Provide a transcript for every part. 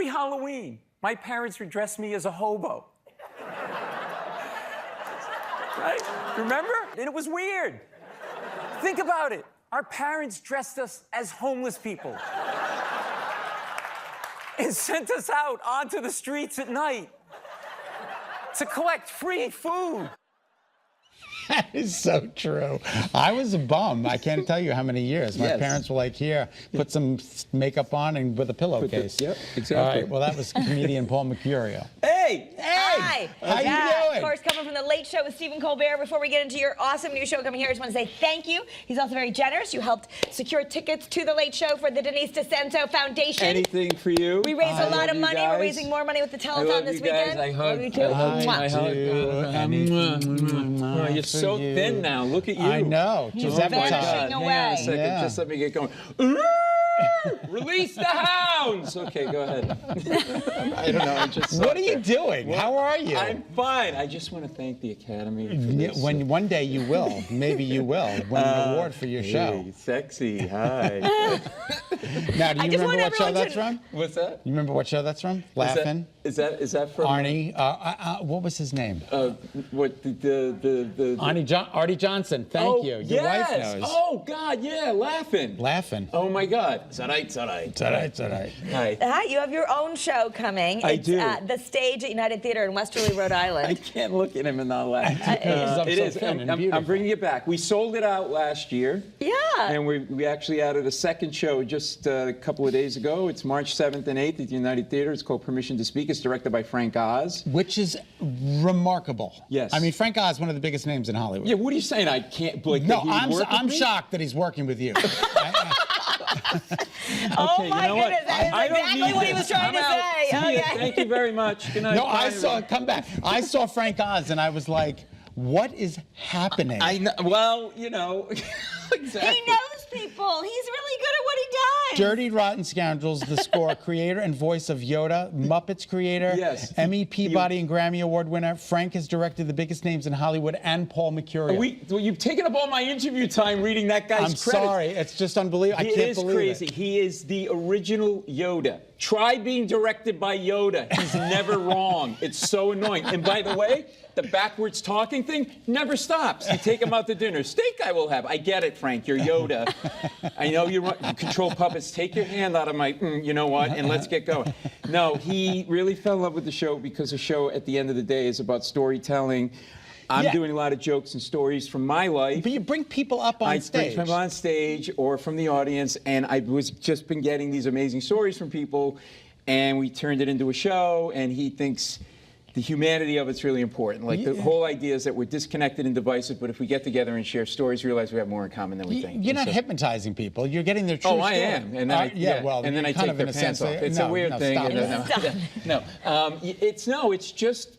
Every Halloween, my parents would dress me as a hobo. Right? Remember? And it was weird. Think about it. Our parents dressed us as homeless people and sent us out onto the streets at night to collect free food. That is so true. I was a bum. I can't tell you how many years. My parents were like, here, put some makeup on and with a pillowcase. Yep, exactly. All right, well, that was comedian Paul Mecurio. Hey! Hi. How you doing? Of course, coming from the Late Show with Stephen Colbert. Before we get into your awesome new show coming here, I just want to say thank you. He's also very generous. You helped secure tickets to the Late Show for the Denise DeCento Foundation. Anything for you. We raised a lot of money. Guys. We're raising more money with the telethon this weekend. I hug you too. I hug. You're so thin now. Look at you. I know. He's Giuseppe vanishing time. away. Hang on a second. Yeah. Just let me get going. Release the hounds. Okay, go ahead. I don't know. I just. What are you doing? How are you? I'm fine. I just want to thank the Academy for this. When one day you will, maybe you will, win an award for your show. Hey, sexy. Hi. Now, do you remember what show that's from? What's that? You remember what show that's from? Laughing. Is that from Arnie. What was his name? What the Artie Johnson. Thank you. Your wife knows. Oh God, yeah, Laughing. Laughing. Oh my God. It's all right. It's all right. It's all right. It's all right. Hi. Hi, you have your own show coming. I It's do. At the Stage at United Theater in Westerly, Rhode I Island. can't look at him and not laugh. I'm It so is. thin and I'm beautiful. bringing it back. We sold it out last year. Yeah. And we actually added a second show just a couple of days ago. It's March 7th and 8th at the United Theater. It's called Permission to Speak. It's directed by Frank Oz. Which is remarkable. Yes. I mean, Frank Oz is one of the biggest names in Hollywood. Yeah, what are you saying? I can't believe No, that he worked with I'm me? shocked that he's working with you. Oh Okay, my you know what? goodness, that is I don't exactly need what he this. was trying I'm to out. say. See ya. Okay. Thank you very much. Good night. No, I Bye, saw, everyone. come back. I saw Frank Oz and I was like, what is happening? I know. Well, you know, exactly. He knows people. He's really good at what he does. Dirty Rotten Scoundrels, the score, creator and voice of Yoda, Muppets creator, Yes. Emmy, Peabody, and Grammy Award winner. Frank has directed the biggest names in Hollywood and Paul Mecurio. Well, you've taken up all my interview time reading that guy's I'm credits. sorry, it's just unbelievable. I It can't is believe crazy. it. He is the original Yoda. Try being directed by Yoda. He's never wrong. It's so annoying. And by the way, the backwards talking thing never stops. You take him out to dinner. Steak I will have. I get it, Frank. You're Yoda. I know you control puppets. Take your hand out of my, you know what, and let's get going. No, he really fell in love with the show because the show, at the end of the day, is about storytelling. I'm doing a lot of jokes and stories from my life. But you bring people up on stage. I bring people on stage or from the audience, and I was just been getting these amazing stories from people, and we turned it into a show, and he thinks the humanity of it's really important. Like the whole idea is that we're disconnected and divisive, but if we get together and share stories, we realize we have more in common than we think. You're not hypnitizing people. You're getting their true story. Oh, I am. And then and then I take their pants off. It's a weird thing.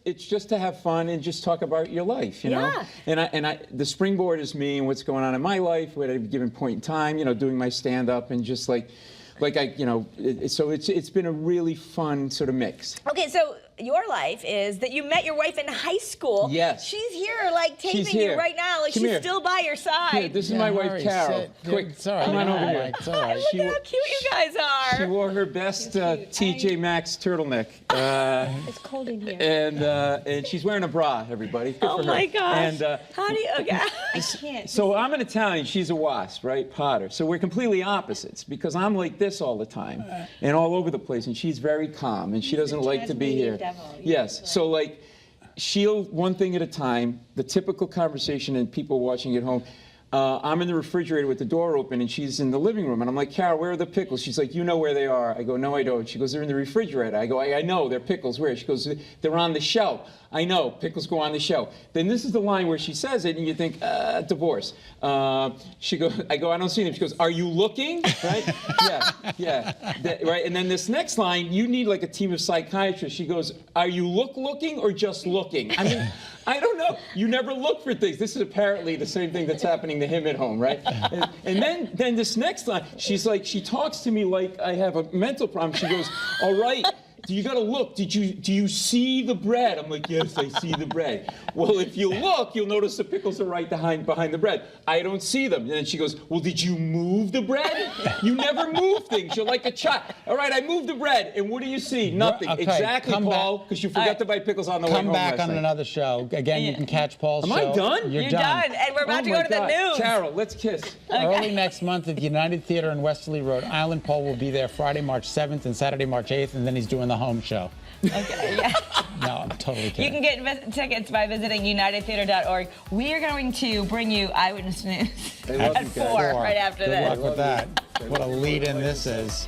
It's just to have fun and just talk about your life, you know. And the springboard is me and what's going on in my life at a given point in time, you know, doing my stand up and just so it's been a really fun sort of mix. Okay, so your life is that you met your wife in high school. Yes. She's here, like, taping She's here. you right now. Like, Come she's here. still by your side. Here, this is my wife, Hurry, Carol. sit. Quick, It's all right. come on over here. It's all right. Look at how cute you guys are. She wore her best TJ Maxx turtleneck. It's cold in here. And she's wearing a bra, everybody. Good for Oh her. my gosh. And How do you, okay. I can't. so I'm an Italian, she's a wasp, right? Potter. So we're completely opposites because I'm like this all the time and all over the place, and she's very calm and she doesn't like to be here. Yes. So like she'll one thing at a time, the typical conversation and people watching at home. I'm in the refrigerator with the door open, and she's in the living room. And I'm like, Carol, where are the pickles? She's like, you know where they are. I go, no, I don't. She goes, they're in the refrigerator. I go, I know, they're pickles. Where? She goes, they're on the shelf. I know, pickles go on the shelf. Then this is the line where she says it, and you think, divorce. She goes, I go, I don't see them. She goes, are you looking? Right? Right? And then this next line, you need like a team of psychiatrists. She goes, are you looking or just looking? I mean, I don't know. You never look for things. This is apparently the same thing that's happening to him at home, right? And then this next line, she's like, she talks to me like I have a mental problem. She goes, all right. you got to look. Do you see the bread? I'm like, yes, I see the bread. Well, if you look, you'll notice the pickles are right behind the bread. I don't see them. And then she goes, well, did you move the bread? You never move things. You're like a child. All right, I moved the bread, and what do you see? Nothing. Okay, exactly, Paul, because you forgot to buy pickles on the way home. Come back last on night. another show. Again, you can catch Paul's show. Am I done? You're done. And we're about to go to the news. Carol, let's kiss. Early next month at the United Theater in Westerly, Rhode Island. Paul will be there Friday, March 7th and Saturday, March 8th, and then he's doing the home show. Okay, yeah. No, I'm totally kidding. You can get tickets by visiting unitedtheater.org. We are going to bring you Eyewitness News at 4 right after Good this. luck with that. What a lead-in this is.